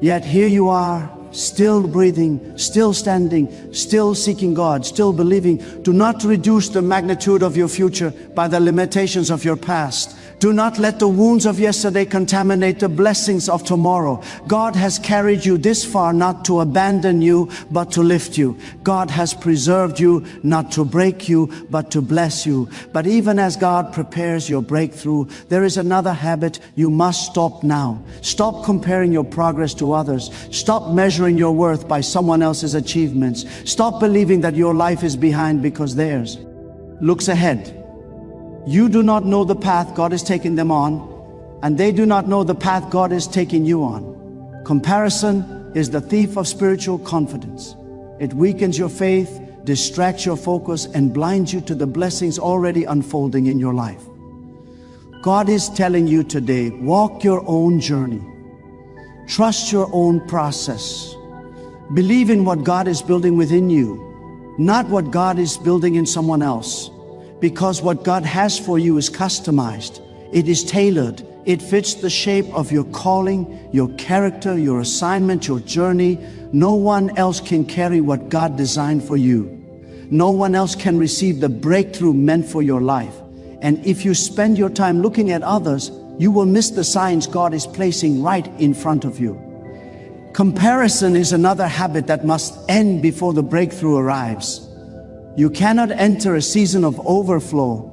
Yet here you are, still breathing, still standing, still seeking God, still believing. Do not reduce the magnitude of your future by the limitations of your past. Do not let the wounds of yesterday contaminate the blessings of tomorrow. God has carried you this far not to abandon you, but to lift you. God has preserved you not to break you, but to bless you. But even as God prepares your breakthrough, there is another habit you must stop now. Stop comparing your progress to others. Stop measuring your worth by someone else's achievements. Stop believing that your life is behind because theirs looks ahead. You do not know the path God is taking them on, and they do not know the path God is taking you on. Comparison is the thief of spiritual confidence. It weakens your faith, distracts your focus, and blinds you to the blessings already unfolding in your life. God is telling you today, walk your own journey. Trust your own process. Believe in what God is building within you, not what God is building in someone else. Because what God has for you is customized. It is tailored. It fits the shape of your calling, your character, your assignment, your journey. No one else can carry what God designed for you. No one else can receive the breakthrough meant for your life. And if you spend your time looking at others, you will miss the signs God is placing right in front of you. Comparison is another habit that must end before the breakthrough arrives. You cannot enter a season of overflow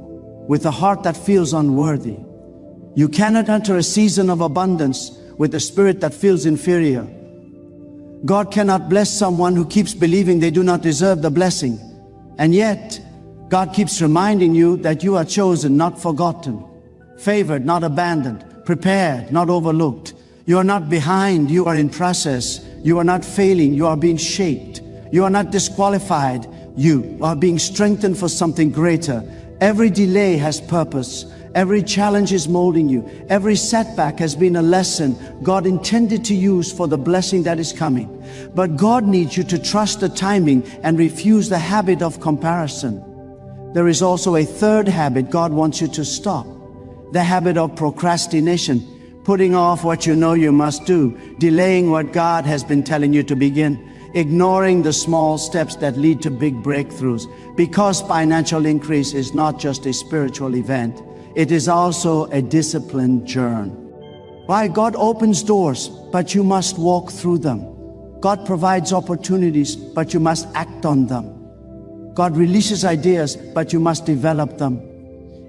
with a heart that feels unworthy. You cannot enter a season of abundance with a spirit that feels inferior. God cannot bless someone who keeps believing they do not deserve the blessing. And yet, God keeps reminding you that you are chosen, not forgotten, favored, not abandoned, prepared, not overlooked. You are not behind, you are in process. You are not failing, you are being shaped. You are not disqualified, you are being strengthened for something greater. Every delay has purpose. Every challenge is molding you. Every setback has been a lesson God intended to use for the blessing that is coming. But God needs you to trust the timing and refuse the habit of comparison. There is also a third habit God wants you to stop. The habit of procrastination, putting off what you know you must do, delaying what God has been telling you to begin, ignoring the small steps that lead to big breakthroughs. Because financial increase is not just a spiritual event, it is also a disciplined journey. Why? God opens doors, but you must walk through them. God provides opportunities, but you must act on them. God releases ideas, but you must develop them.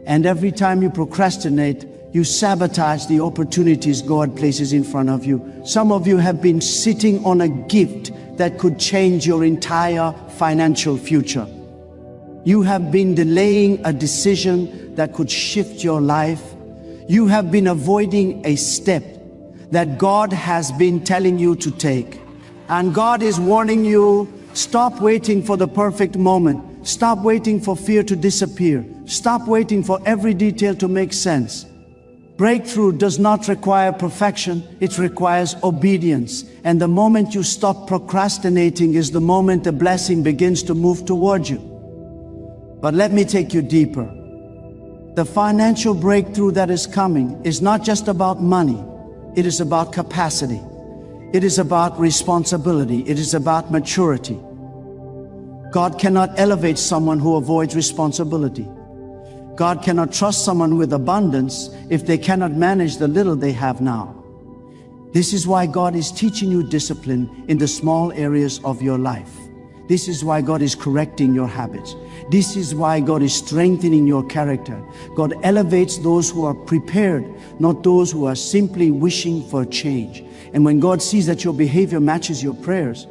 And every time you procrastinate, you sabotage the opportunities God places in front of you. Some of you have been sitting on a gift that could change your entire financial future. You have been delaying a decision that could shift your life. You have been avoiding a step that God has been telling you to take. And God is warning you, stop waiting for the perfect moment. Stop waiting for fear to disappear. Stop waiting for every detail to make sense. Breakthrough does not require perfection, it requires obedience. And the moment you stop procrastinating is the moment the blessing begins to move toward you. But let me take you deeper. The financial breakthrough that is coming is not just about money. It is about capacity. It is about responsibility. It is about maturity. God cannot elevate someone who avoids responsibility. God cannot trust someone with abundance if they cannot manage the little they have now. This is why God is teaching you discipline in the small areas of your life. This is why God is correcting your habits. This is why God is strengthening your character. God elevates those who are prepared, not those who are simply wishing for change. And when God sees that your behavior matches your prayers,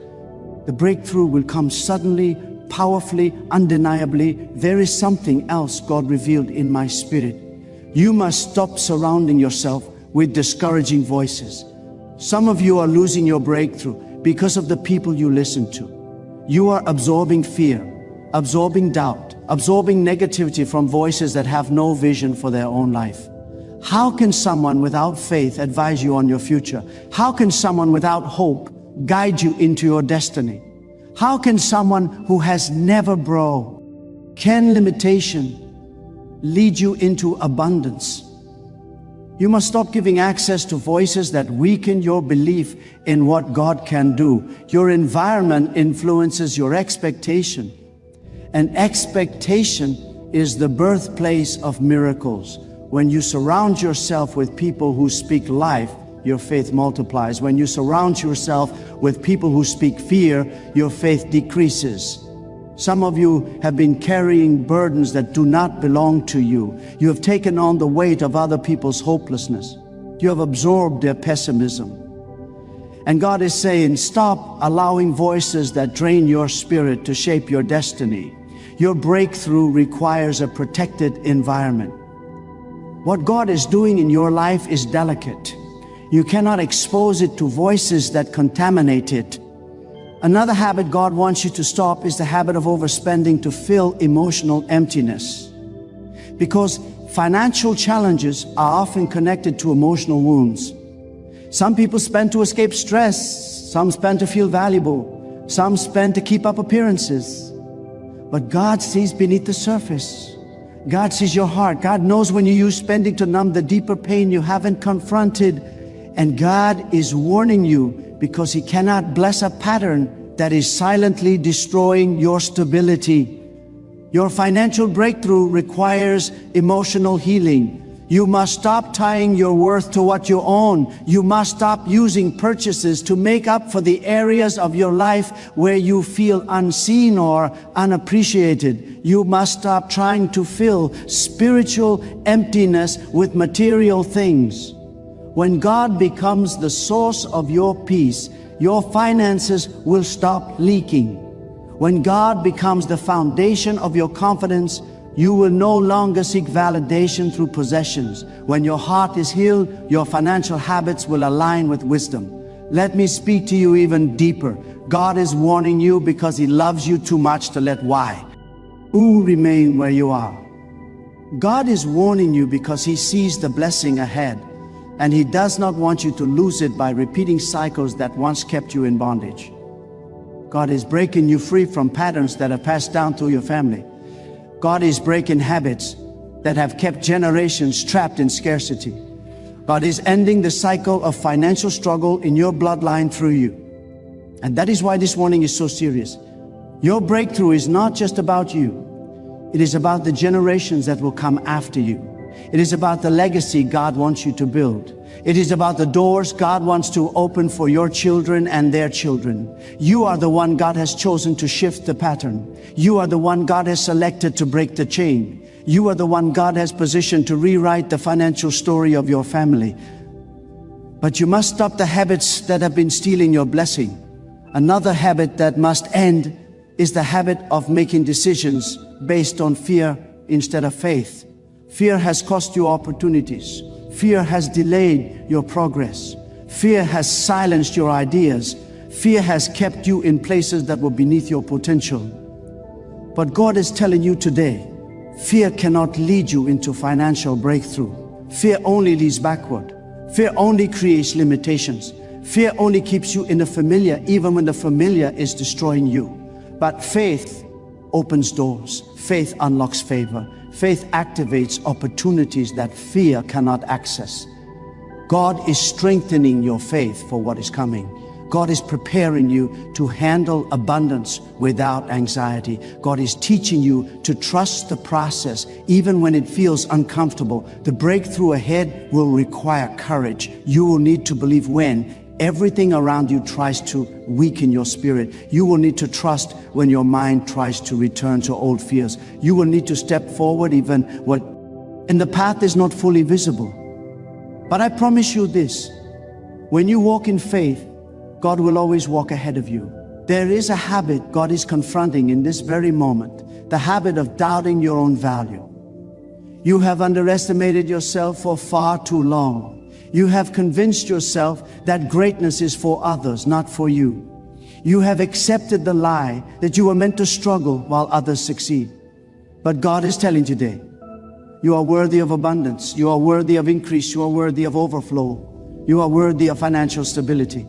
the breakthrough will come suddenly, powerfully, undeniably. There is something else God revealed in my spirit. You must stop surrounding yourself with discouraging voices. Some of you are losing your breakthrough because of the people you listen to. You are absorbing fear, absorbing doubt, absorbing negativity from voices that have no vision for their own life. How can someone without faith advise you on your future? How can someone without hope guide you into your destiny? How can someone who has never broken? Can limitation lead you into abundance? You must stop giving access to voices that weaken your belief in what God can do. Your environment influences your expectation. And expectation is the birthplace of miracles. When you surround yourself with people who speak life, your faith multiplies. When you surround yourself with people who speak fear, your faith decreases. Some of you have been carrying burdens that do not belong to you. You have taken on the weight of other people's hopelessness. You have absorbed their pessimism. And God is saying, stop allowing voices that drain your spirit to shape your destiny. Your breakthrough requires a protected environment. What God is doing in your life is delicate. You cannot expose it to voices that contaminate it. Another habit God wants you to stop is the habit of overspending to fill emotional emptiness. Because financial challenges are often connected to emotional wounds. Some people spend to escape stress. Some spend to feel valuable. Some spend to keep up appearances. But God sees beneath the surface. God sees your heart. God knows when you use spending to numb the deeper pain you haven't confronted. And God is warning you because He cannot bless a pattern that is silently destroying your stability. Your financial breakthrough requires emotional healing. You must stop tying your worth to what you own. You must stop using purchases to make up for the areas of your life where you feel unseen or unappreciated. You must stop trying to fill spiritual emptiness with material things. When God becomes the source of your peace, your finances will stop leaking. When God becomes the foundation of your confidence, you will no longer seek validation through possessions. When your heart is healed, your financial habits will align with wisdom. Let me speak to you even deeper. God is warning you because He loves you too much to let why. Remain where you are. God is warning you because He sees the blessing ahead, and He does not want you to lose it by repeating cycles that once kept you in bondage. God is breaking you free from patterns that are passed down through your family. God is breaking habits that have kept generations trapped in scarcity. God is ending the cycle of financial struggle in your bloodline through you. And that is why this warning is so serious. Your breakthrough is not just about you. It is about the generations that will come after you. It is about the legacy God wants you to build. It is about the doors God wants to open for your children and their children. You are the one God has chosen to shift the pattern. You are the one God has selected to break the chain. You are the one God has positioned to rewrite the financial story of your family. But you must stop the habits that have been stealing your blessing. Another habit that must end is the habit of making decisions based on fear instead of faith. Fear has cost you opportunities. Fear has delayed your progress. Fear has silenced your ideas. Fear has kept you in places that were beneath your potential. But God is telling you today, fear cannot lead you into financial breakthrough. Fear only leads backward. Fear only creates limitations. Fear only keeps you in the familiar, even when the familiar is destroying you. But faith opens doors. Faith unlocks favor. Faith activates opportunities that fear cannot access. God is strengthening your faith for what is coming. God is preparing you to handle abundance without anxiety. God is teaching you to trust the process even when it feels uncomfortable. The breakthrough ahead will require courage. You will need to believe when everything around you tries to weaken your spirit. You will need to trust when your mind tries to return to old fears. You will need to step forward even when the path is not fully visible. But I promise you this, when you walk in faith, God will always walk ahead of you. There is a habit God is confronting in this very moment, the habit of doubting your own value. You have underestimated yourself for far too long. You have convinced yourself that greatness is for others, not for you. You have accepted the lie that you were meant to struggle while others succeed. But God is telling today, you are worthy of abundance. You are worthy of increase. You are worthy of overflow. You are worthy of financial stability.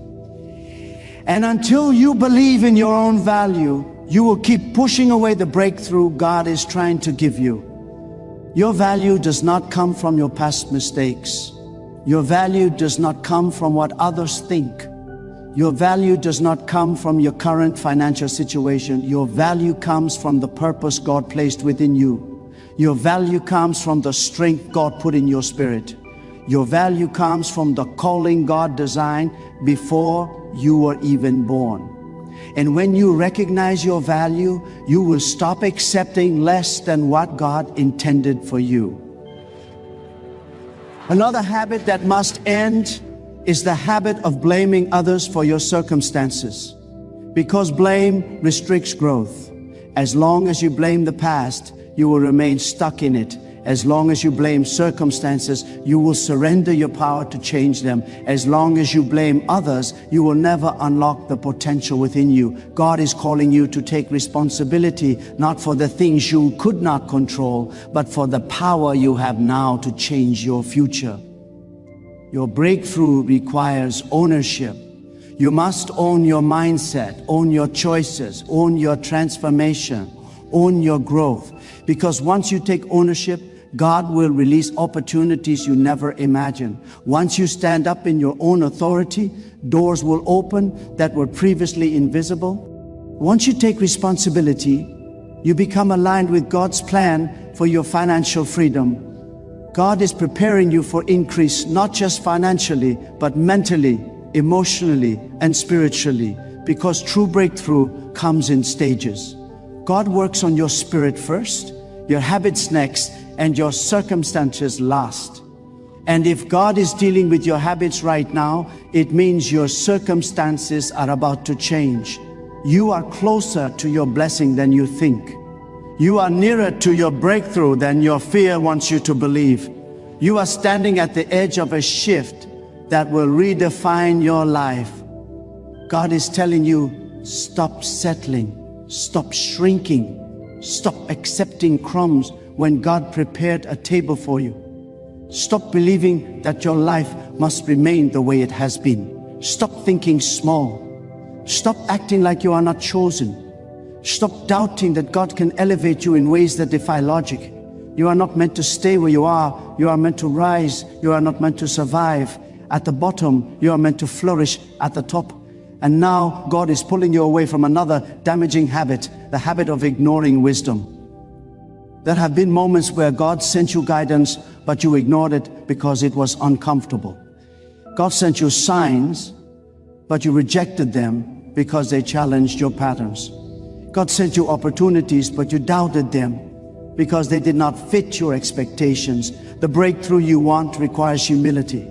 And until you believe in your own value, you will keep pushing away the breakthrough God is trying to give you. Your value does not come from your past mistakes. Your value does not come from what others think. Your value does not come from your current financial situation. Your value comes from the purpose God placed within you. Your value comes from the strength God put in your spirit. Your value comes from the calling God designed before you were even born. And when you recognize your value, you will stop accepting less than what God intended for you. Another habit that must end is the habit of blaming others for your circumstances. Because blame restricts growth. As long as you blame the past, you will remain stuck in it. As long as you blame circumstances, you will surrender your power to change them. As long as you blame others, you will never unlock the potential within you. God is calling you to take responsibility, not for the things you could not control, but for the power you have now to change your future. Your breakthrough requires ownership. You must own your mindset, own your choices, own your transformation, own your growth. Because once you take ownership, God will release opportunities you never imagined. Once you stand up in your own authority, doors will open that were previously invisible. Once you take responsibility, you become aligned with God's plan for your financial freedom. God is preparing you for increase, not just financially, but mentally, emotionally, and spiritually, because true breakthrough comes in stages. God works on your spirit first, your habits next, and your circumstances last. And if God is dealing with your habits right now, it means your circumstances are about to change. You are closer to your blessing than you think. You are nearer to your breakthrough than your fear wants you to believe. You are standing at the edge of a shift that will redefine your life. God is telling you, stop settling, stop shrinking, stop accepting crumbs when God prepared a table for you. Stop believing that your life must remain the way it has been. Stop thinking small. Stop acting like you are not chosen. Stop doubting that God can elevate you in ways that defy logic. You are not meant to stay where you are. You are meant to rise. You are not meant to survive at the bottom. You are meant to flourish at the top. And now God is pulling you away from another damaging habit, the habit of ignoring wisdom. There have been moments where God sent you guidance, but you ignored it because it was uncomfortable. God sent you signs, but you rejected them because they challenged your patterns. God sent you opportunities, but you doubted them because they did not fit your expectations. The breakthrough you want requires humility.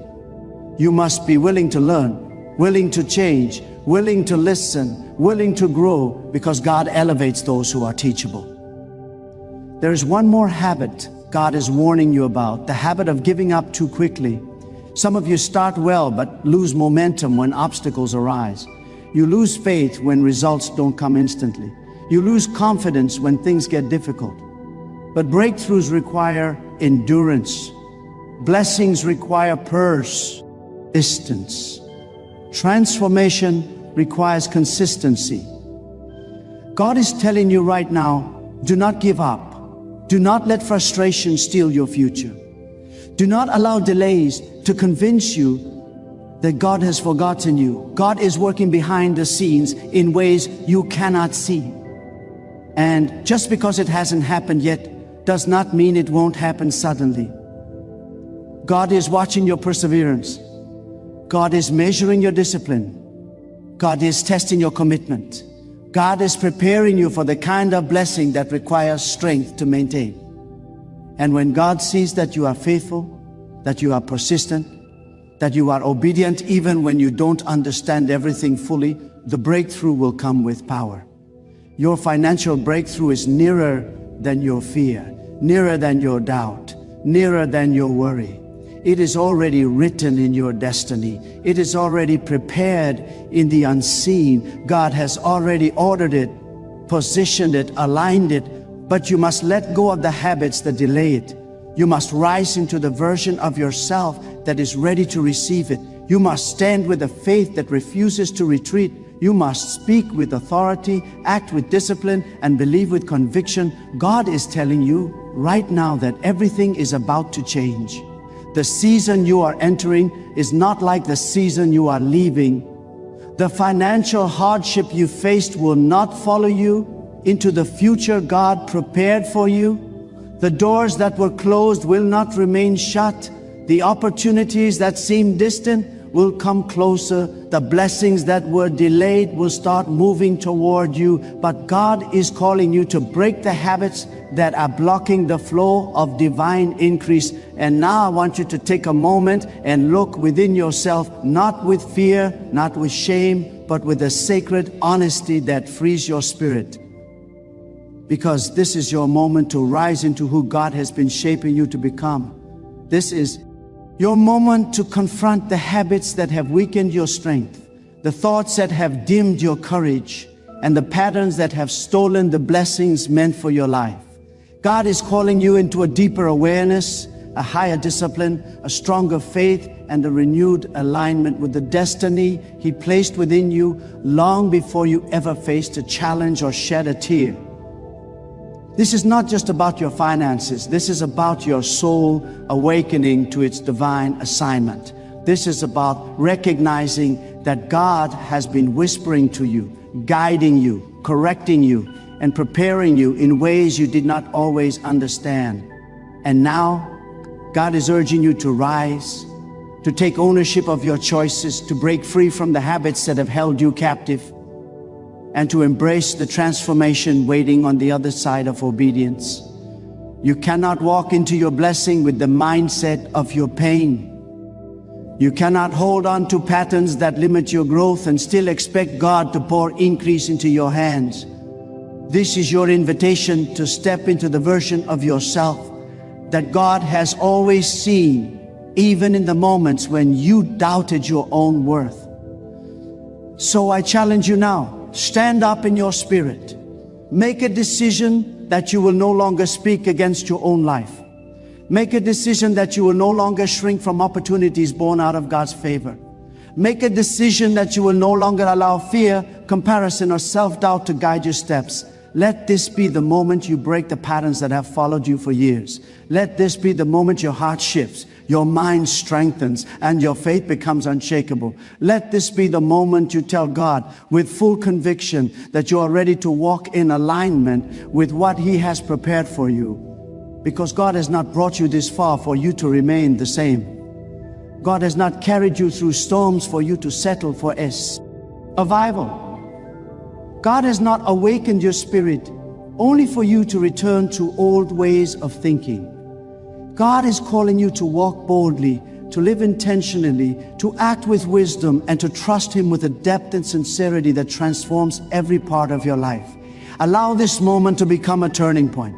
You must be willing to learn, willing to change, willing to listen, willing to grow, because God elevates those who are teachable. There is one more habit God is warning you about, the habit of giving up too quickly. Some of you start well but lose momentum when obstacles arise. You lose faith when results don't come instantly. You lose confidence when things get difficult. But breakthroughs require endurance. Blessings require persistence. Transformation requires consistency. God is telling you right now, do not give up. Do not let frustration steal your future. Do not allow delays to convince you that God has forgotten you. God is working behind the scenes in ways you cannot see. And just because it hasn't happened yet does not mean it won't happen suddenly. God is watching your perseverance. God is measuring your discipline. God is testing your commitment. God is preparing you for the kind of blessing that requires strength to maintain. And when God sees that you are faithful, that you are persistent, that you are obedient even when you don't understand everything fully, the breakthrough will come with power. Your financial breakthrough is nearer than your fear, nearer than your doubt, nearer than your worry. It is already written in your destiny. It is already prepared in the unseen. God has already ordered it, positioned it, aligned it, but you must let go of the habits that delay it. You must rise into the version of yourself that is ready to receive it. You must stand with a faith that refuses to retreat. You must speak with authority, act with discipline, and believe with conviction. God is telling you right now that everything is about to change. The season you are entering is not like the season you are leaving. The financial hardship you faced will not follow you into the future God prepared for you. The doors that were closed will not remain shut. The opportunities that seem distant will come closer. The blessings that were delayed will start moving toward you. But God is calling you to break the habits that are blocking the flow of divine increase. And now I want you to take a moment and look within yourself, not with fear, not with shame, but with a sacred honesty that frees your spirit. Because this is your moment to rise into who God has been shaping you to become. This is your moment to confront the habits that have weakened your strength, the thoughts that have dimmed your courage, and the patterns that have stolen the blessings meant for your life. God is calling you into a deeper awareness, a higher discipline, a stronger faith, and a renewed alignment with the destiny He placed within you long before you ever faced a challenge or shed a tear. This is not just about your finances. This is about your soul awakening to its divine assignment. This is about recognizing that God has been whispering to you, guiding you, correcting you, and preparing you in ways you did not always understand. And now God is urging you to rise, to take ownership of your choices, to break free from the habits that have held you captive, and to embrace the transformation waiting on the other side of obedience. You cannot walk into your blessing with the mindset of your pain. You cannot hold on to patterns that limit your growth and still expect God to pour increase into your hands. This is your invitation to step into the version of yourself that God has always seen, even in the moments when you doubted your own worth. So I challenge you now, stand up in your spirit. Make a decision that you will no longer speak against your own life. Make a decision that you will no longer shrink from opportunities born out of God's favor. Make a decision that you will no longer allow fear, comparison, or self-doubt to guide your steps. Let this be the moment you break the patterns that have followed you for years. Let this be the moment your heart shifts, your mind strengthens, and your faith becomes unshakable. Let this be the moment you tell God with full conviction that you are ready to walk in alignment with what He has prepared for you. Because God has not brought you this far for you to remain the same. God has not carried you through storms for you to settle for a survival. God has not awakened your spirit only for you to return to old ways of thinking. God is calling you to walk boldly, to live intentionally, to act with wisdom, and to trust Him with a depth and sincerity that transforms every part of your life. Allow this moment to become a turning point.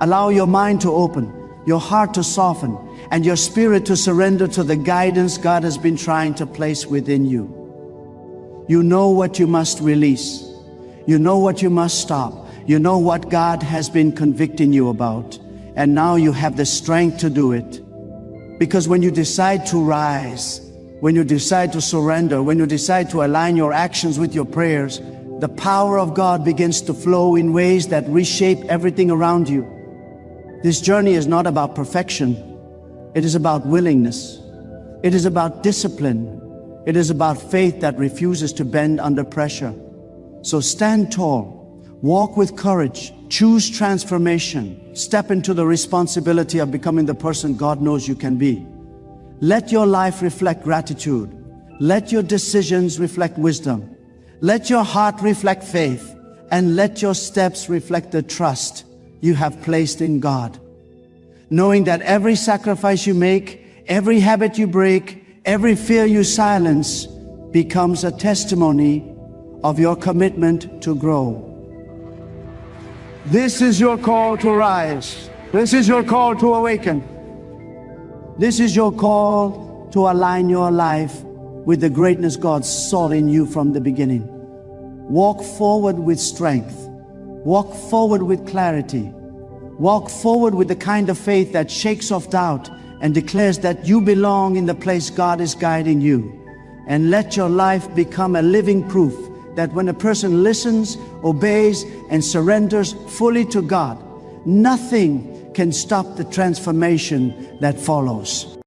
Allow your mind to open, your heart to soften, and your spirit to surrender to the guidance God has been trying to place within you. You know what you must release. You know what you must stop. You know what God has been convicting you about. And now you have the strength to do it. Because when you decide to rise, when you decide to surrender, when you decide to align your actions with your prayers, the power of God begins to flow in ways that reshape everything around you. This journey is not about perfection. It is about willingness. It is about discipline. It is about faith that refuses to bend under pressure. So stand tall, walk with courage, choose transformation, step into the responsibility of becoming the person God knows you can be. Let your life reflect gratitude. Let your decisions reflect wisdom. Let your heart reflect faith, and let your steps reflect the trust you have placed in God. Knowing that every sacrifice you make, every habit you break, every fear you silence becomes a testimony of your commitment to grow. This is your call to rise. This is your call to awaken. This is your call to align your life with the greatness God saw in you from the beginning. Walk forward with strength. Walk forward with clarity. Walk forward with the kind of faith that shakes off doubt and declares that you belong in the place God is guiding you. And let your life become a living proof that when a person listens, obeys, and surrenders fully to God, nothing can stop the transformation that follows.